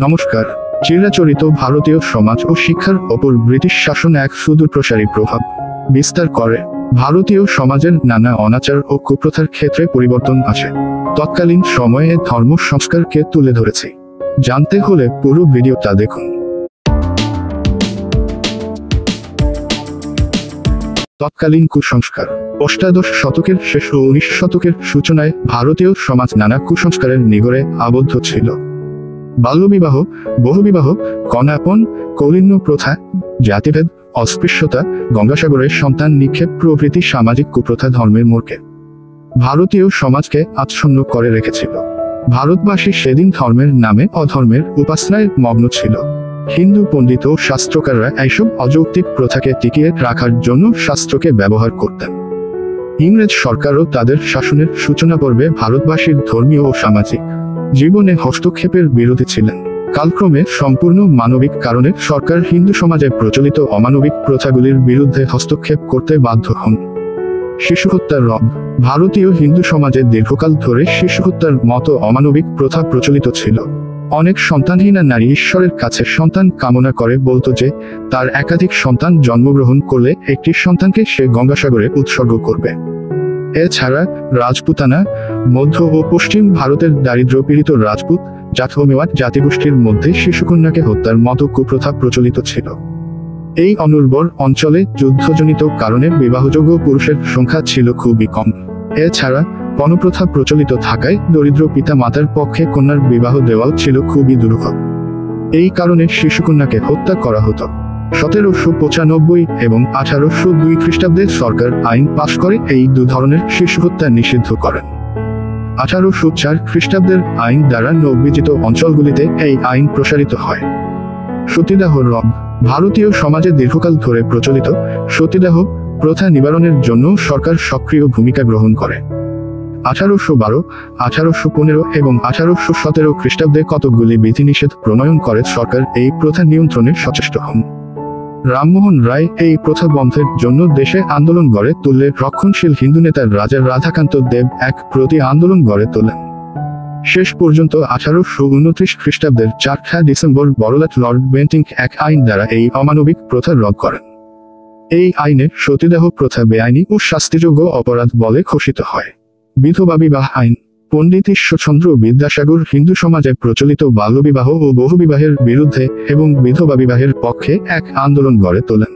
নমস্কার। চিরাচরিত ভারতীয় সমাজ ও শিক্ষার ওপর ব্রিটিশ শাসন এক সুদূরপ্রসারী প্রভাব বিস্তার করে। ভারতীয় সমাজের নানা অনাচার ও কুপ্রথার ক্ষেত্রে পরিবর্তন আসে। তৎকালীন সময়ে ধর্ম সংস্কারকে তুলে ধরেছি। জানতে হলে পুরো ভিডিওটা দেখুন। তৎকালীন কুসংস্কার। অষ্টাদশ শতকের শেষ ও 19 শতকের সূচনায় ভারতীয় সমাজ নানা কুসংস্কারের নিগড়ে আবদ্ধ ছিল। বাল্যবিবাহ, বহুবিবাহ, কন্যাপণ, কৌলিন্য প্রথা, জাতিভেদ, অস্পৃশ্যতা, গঙ্গাসাগরের সন্তান নিক্ষেপ প্রভৃতি সামাজিক কুপ্রথা ধর্মের মোড়কে ভারতীয় সমাজকে আচ্ছন্ন করে রেখেছিল। ভারতবাসী সেদিন ধর্মের নামে অধর্মের উপাসনায় মগ্ন ছিল। হিন্দু পণ্ডিত ও শাস্ত্রকাররা এইসব অযৌক্তিক প্রথাকে টিকিয়ে রাখার জন্য শাস্ত্রকে ব্যবহার করতেন। ইংরেজ সরকারও তাদের শাসনের সূচনা পর্বে ভারতবাসীর ধর্মীয় ও সামাজিক জীবনে হস্তক্ষেপের বিরোধী ছিলেন। কালক্রমে সম্পূর্ণ মানবিক কারণে সরকার হিন্দু সমাজে প্রচলিত অমানবিক প্রথাগুলির বিরুদ্ধে হস্তক্ষেপ করতে বাধ্য হন। শিশু হত্যার রব। ভারতীয় হিন্দু সমাজে দীর্ঘকাল ধরে শিশু হত্যার মতো অমানবিক প্রথা প্রচলিত ছিল। অনেক সন্তানহীনা নারী ঈশ্বরের কাছে সন্তান কামনা করে বলতো যে তার একাধিক সন্তান জন্মগ্রহণ করলে একটি সন্তানকে সে গঙ্গাসাগরে উৎসর্গ করবে। এছাড়া রাজপুতানা, মধ্য ও পশ্চিম ভারতের দারিদ্র পীড়িত রাজপুত, জাট ও মেওয়াট জাতিগোষ্ঠীর মধ্যে শিশুকন্যাকে হত্যার মতো কুপ্রথা প্রচলিত ছিল। এই অনুর্বর অঞ্চলে যুদ্ধজনিত কারণে বিবাহযোগ্য পুরুষের সংখ্যা ছিল খুবই কম। এছাড়া পণপ্রথা প্রচলিত থাকায় দরিদ্র পিতা মাতার পক্ষে কন্যার বিবাহ দেওয়াও ছিল খুবই দুরূহ। এই কারণে শিশুকন্যাকে হত্যা করা হতো। 1795 এবং 1802 খ্রিস্টাব্দে সরকার আইন পাশ করে এই দু ধরনের শিশু হত্যা নিষিদ্ধ করেন। 1804 খ্রিস্টাব্দের আইন দ্বারা নববিজিত অঞ্চলগুলিতে এই আইন প্রসারিত হয়। সতীদাহ রব। ভারতীয় সমাজে দীর্ঘকাল ধরে প্রচলিত সতীদাহ প্রথা নিবারণের জন্য সরকার সক্রিয় ভূমিকা গ্রহণ করে। 1812, 1815 এবং 1817 খ্রিস্টাব্দে কতকগুলি বিধিনিষেধ প্রণয়ন করে সরকার এই প্রথা নিয়ন্ত্রণে সচেষ্ট হন। রামমোহন রায় এই প্রথা বন্ধের জন্য দেশে আন্দোলন গড়ে তুললে রক্ষণশীল হিন্দু নেতা রাজা রাধাকান্ত দেব এক প্রতি আন্দোলন গড়ে তোলেন। শেষ পর্যন্ত 1829 খ্রিস্টাব্দের 4 ডিসেম্বর বড়লাট লর্ড বেন্টিঙ্ক এক আইন দ্বারা এই অমানবিক প্রথা রদ করেন। এই আইনে সতীদাহ প্রথা বেআইনি ও শাস্তিযোগ্য অপরাধ বলে ঘোষিত হয়। বিধবা বিবাহ আইন। পণ্ডিত ঈশ্বরচন্দ্র বিদ্যাসাগর হিন্দু সমাজে প্রচলিত বাল্যবিবাহ ও বহুবিবাহের বিরুদ্ধে এবং বিধবা বিবাহের পক্ষে এক আন্দোলন গড়ে তোলেন।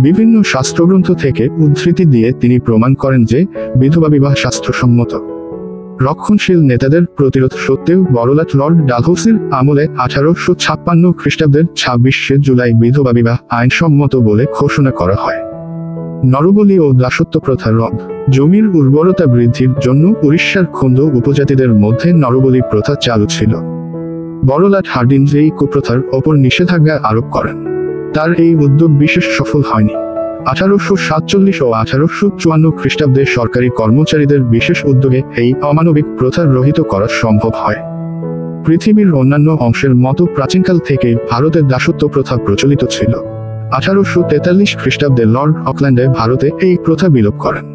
বিভিন্ন শাস্ত্রগ্রন্থ থেকে উদ্ধৃতি দিয়ে তিনি প্রমাণ করেন যে বিধবা বিবাহ শাস্ত্রসম্মত। রক্ষণশীল নেতাদের প্রতিরোধ সত্ত্বেও বড়লাট লর্ড ডালহৌসির আমলে 1856 খ্রিস্টাব্দের 26 জুলাই বিধবা বিবাহ আইনসম্মত বলে ঘোষণা করা হয়। নরবলি ও দাসত্ব প্রথা রদ। জমির উর্বরতা বৃদ্ধির জন্য উড়িষ্যার খন্দ উপজাতিদের মধ্যে নরবলি প্রথা চালু ছিল। বড়লাট হার্ডিঞ্জ এই কুপ্রথার ওপর নিষেধাজ্ঞা আরোপ করেন। তার এই উদ্যোগ বিশেষ সফল হয়নি। 1847 ও 1854 খ্রিস্টাব্দে সরকারি কর্মচারীদের বিশেষ উদ্যোগে এই অমানবিক প্রথা রহিত করা সম্ভব হয়। পৃথিবীর অন্যান্য অংশের মতো প্রাচীনকাল থেকে ভারতের দাসত্ব প্রথা প্রচলিত ছিল। 1843 খ্রিস্টাব্দে লর্ড অকল্যান্ডে ভারতে এই প্রথা বিলোপ করেন।